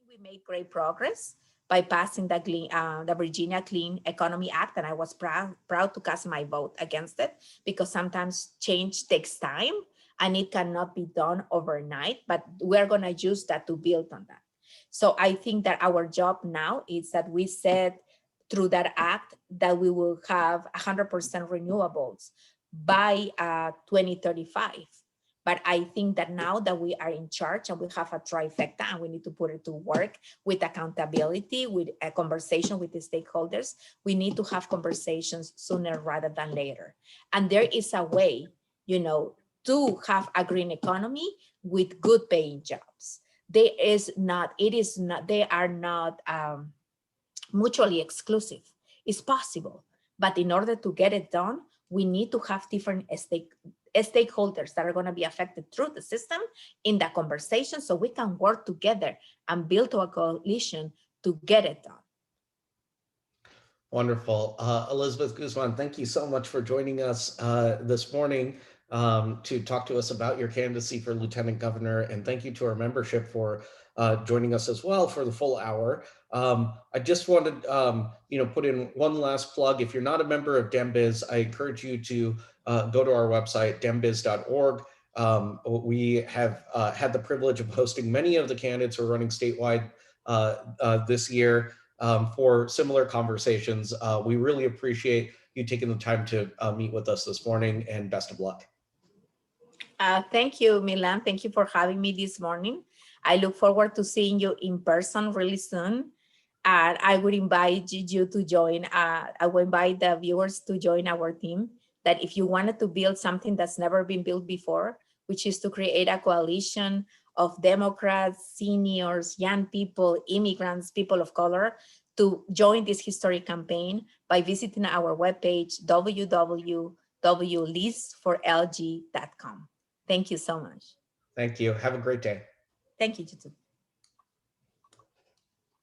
we made great progress by passing the Virginia Clean Economy Act, and I was proud to cast my vote against it, because sometimes change takes time and it cannot be done overnight, but we're going to use that to build on that. So I think that our job now is that we said through that act that we will have 100% renewables by 2035. But I think that now that we are in charge and we have a trifecta and we need to put it to work with accountability, with a conversation with the stakeholders, we need to have conversations sooner rather than later. And there is a way, to have a green economy with good paying jobs. They are not mutually exclusive. It's possible, but in order to get it done, we need to have different stakeholders that are going to be affected through the system in that conversation so we can work together and build a coalition to get it done. Wonderful. Elizabeth Guzman, thank you so much for joining us this morning to talk to us about your candidacy for Lieutenant Governor. And thank you to our membership for joining us as well for the full hour. I just wanted put in one last plug. If you're not a member of DemBiz, I encourage you to go to our website, dembiz.org. We have had the privilege of hosting many of the candidates who are running statewide this year for similar conversations. We really appreciate you taking the time to meet with us this morning, and best of luck. Thank you, Milan. Thank you for having me this morning. I look forward to seeing you in person really soon. And I would invite you to join, I would invite the viewers to join our team, that if you wanted to build something that's never been built before, which is to create a coalition of Democrats, seniors, young people, immigrants, people of color, to join this historic campaign by visiting our webpage, www.listforlg.com. Thank you so much. Thank you. Have a great day. Thank you, you too.